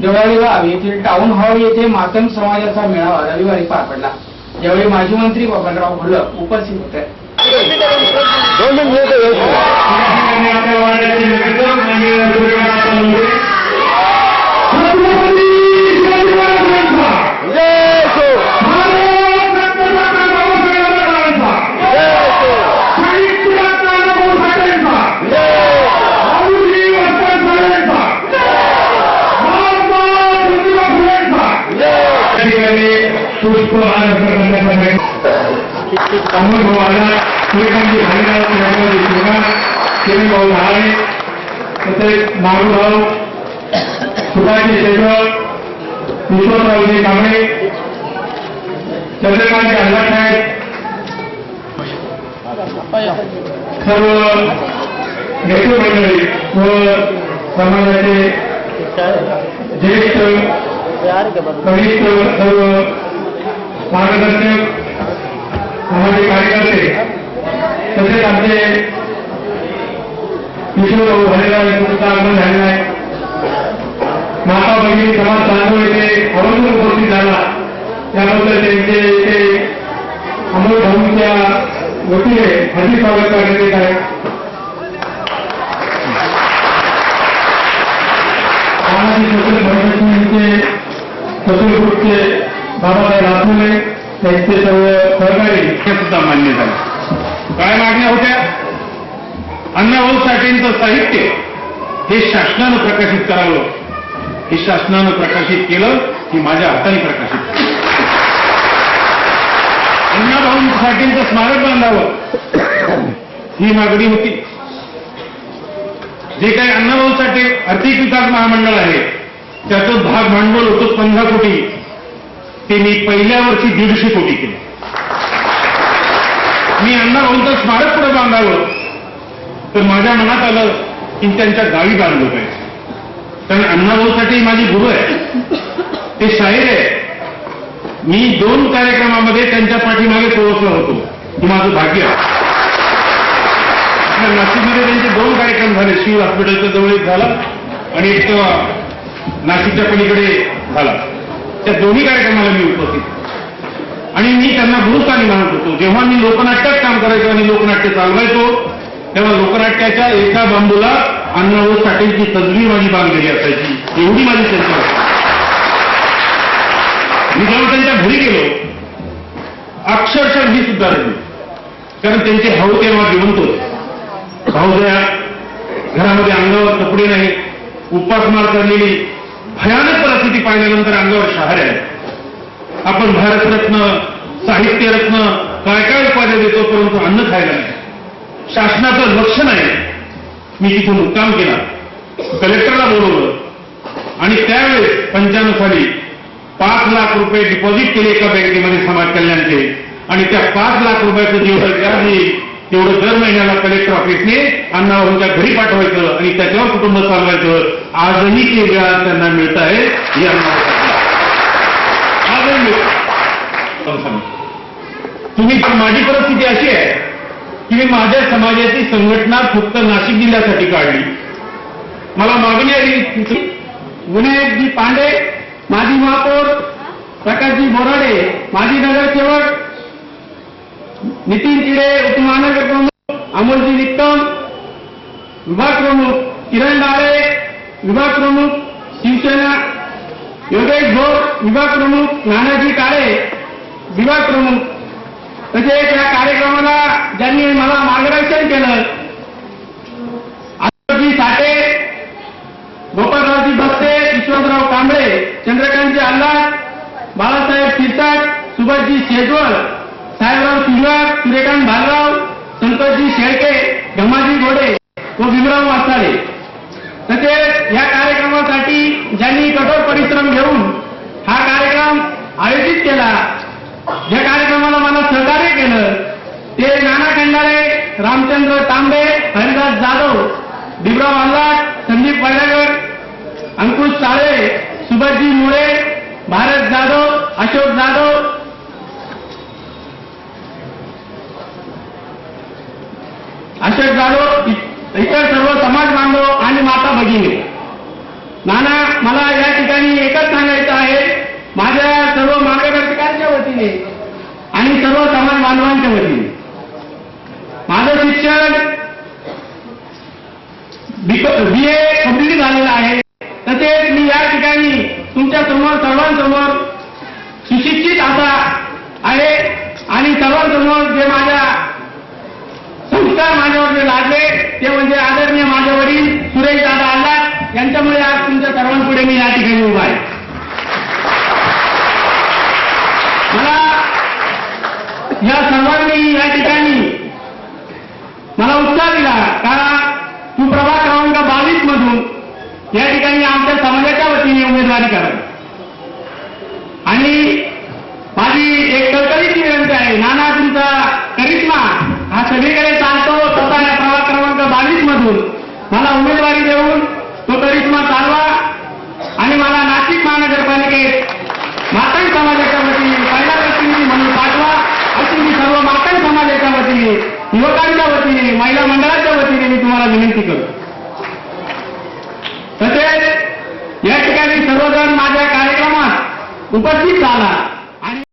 देवळाली गाव येथील town hall येथे मातंग समाजाचा मेळावा रविवारी पार पडला, यावेळी माजी मंत्री बबनराव घोलप उपस्थित होते. पुष्प अमोल भावाला पुरेकांची भाऊ लहाने तसेच नागूभाऊ सुभाषजी शेजवळ विश्वरावजी कांबळे चंद्रकांत अल्लासाहेब सर्व नेते मंडळी व समाजाचे ज्येष्ठ कनिष्ठ सर्व मार्गदर्शक सामाजिक कार्यकर्ते तसेच आमचे विष्णूभाऊ झालेला यांचं आगमन झालेलं आहे. माता भगिनी समाज बांधव येथे आवर्जून उपस्थित झाला, त्याबद्दल त्यांचे येथे अमोल भाऊंच्या वतीने हार्दिक स्वागत करण्यात येत आहे. सामाजिक सोशल फाउंडेशनचे सोशल ग्रुपचे बाबासाहेब राठोडे त्यांचे सर्व सहकारी हे सुद्धा मान्य झाले. काय मागण्या होत्या? अण्णाभाऊ साठेंचं साहित्य हे शासनानं प्रकाशित करावं. हे शासनानं प्रकाशित केलं की माझ्या हाताने प्रकाशित केलं. अण्णाभाऊ साठेंचं स्मारक बांधावं ही मागणी होती. जे काही अण्णाभाऊ साठे आर्थिक विकास महामंडळ आहे त्याचं भाग भांडवल होतं 15 कोटी, ते मी पहिल्या वर्षी 150 कोटी केले. मी अण्णाभाऊंचं स्मारक पुढे बांधावं तर माझ्या मनात आलं की त्यांच्या गावी बांधलं पाहिजे, कारण अण्णाभाऊसाठी माझी गुरु आहे, ते शाहीर आहे. मी 2 कार्यक्रमामध्ये त्यांच्या पाठीमागे पोहोचलो होतो, हे माझं भाग्य आहे. नाशिकमध्ये त्यांचे 2 कार्यक्रम झाले, शिव हॉस्पिटलच्या जवळ एक झाला आणि एक नाशिकच्या पलीकडे झाला. त्या दोन्ही कार्यक्रमाला मी उपस्थित आणि मी त्यांना गुरुस्थानी मानत होतो. जेव्हा मी लोकनाट्यात काम करायचो आणि लोकनाट्य चालवायचो तेव्हा लोकनाट्याच्या एका बांबूला अण्णाभाऊ साठेंची तसबीर माझी बांधलेली असायची, एवढी माझी चर्चा होती. मी जेव्हा त्यांच्या घरी गेलो अक्षरशः मी सुद्धा रडलो, कारण त्यांचे भाऊ तेव्हा जिवंत होते. भाऊजया घरामध्ये अंगावर कपडे नाही, उपासमार करलेली भयानक परिस्थिती पाहिल्यानंतर अंगावर शहारे आहे. आपण भारतरत्न, साहित्यरत्न काय काय उपाध्या देतो, परंतु अन्न खायला नाही. शासनाचं लक्ष नाही. मी तिथून मुक्काम केला, कलेक्टरला बोलवलं आणि त्यावेळेस 95 साली 5 लाख रुपये डिपॉझिट केले एका बँकेमध्ये समाज कल्याणचे, आणि त्या 5 लाख रुपयाचं जेवढं व्याज येईल तेवढं दर महिन्याला कलेक्टर ऑफिसने अण्णाभाऊंच्या घरी पाठवायचं आणि त्याच्यावर कुटुंब चालवायचं. आजही ते व्याज त्यांना मिळत आहे. आजही मिळत. तुम्ही माझी परिस्थिती अशी आहे की मी माझ्या समाजाची संघटना फक्त नाशिक जिल्ह्यासाठी काढली. मला मागणी आली, विनायकजी पांडे माजी महापौर, प्रकाशजी बोराडे माजी नगरसेवक, नितीन किडे उपमहानगर प्रमुख, अमोलजी निकम विभाग प्रमुख, किरण डाळे विभाग प्रमुख शिवसेना, योगेश भोर विभाग प्रमुख, नानाजी काळे विभाग प्रमुख, तसेच या कार्यक्रमाला ज्यांनी मला मार्गदर्शन केलं अशोकजी साठे, गोपालरावजी बस्ते, विश्वराव कांबळे, चंद्रकांतजी अल्लाद, बाळासाहेब शिरसाट, सुभाषजी शेजवळ, साहेबराव शिरवार, सूर्यकांत भालराव, संतोषजी शेळके, गमाजी घोडे व भीमराव वासाळे. तसेच या कार्यक्रमासाठी ज्यांनी कठोर परिश्रम घेऊन हा कार्यक्रम आयोजित केला, ज्या कार्यक्रमाला मला सहकार्य केलं ते नाना खंडारे, रामचंद्र तांबे, हरिदास जाधव, भीमराव अल्लाद, संदीप वैरागर, अंकुश साळे, सुभाषजी मुळे, भारत जाधव, अशोक जाधव, इतर सर्व समाज बांधव आणि माता भगिनी. नाना मला या ठिकाणी वतीने आणि सर्व समाज बांधवांच्या वतीने माझं शिक्षण BA कंप्लीट झालेलं आहे. तसेच मी या ठिकाणी तुमच्या समोर सर्वांसमोर सुशिक्षित असा आहे आणि सर्वांसमोर जे माझ्या संस्कार माझ्यावर जे लादले ते म्हणजे आदरणीय माझे वडील सुरेश दादा आल्हाद यांच्यामुळे आज तुमच्या सर्वांपुढे मी या ठिकाणी उभा आहे. मला या सर्वांनी या ठिकाणी मला उत्साह दिला कारण तू प्रभाग क्रमांक 22 मधून या ठिकाणी आमच्या समाजाच्या वतीने उमेदवारी करा आणि माझी एक कळकळीची विनंती आहे. नाना तुमचा करिश्मा हा सगळीकडे चालतो तसा या प्रभाग क्रमांक 22 मधून मला उमेदवारी देऊन तो करिश्मा चालवा आणि मला नाशिक महानगरपालिकेत मातंग समाजाच्या वतीने पहिला प्रतिनिधी म्हणून पाठवा अशी मी सर्व मातंग समाजाच्या वतीने युवकांच्या वतीने महिला मंडळाच्या वतीने मी तुम्हाला विनंती करतो. तसेच या ठिकाणी सर्वजण माझ्या कार्यक्रमात उपस्थित झाला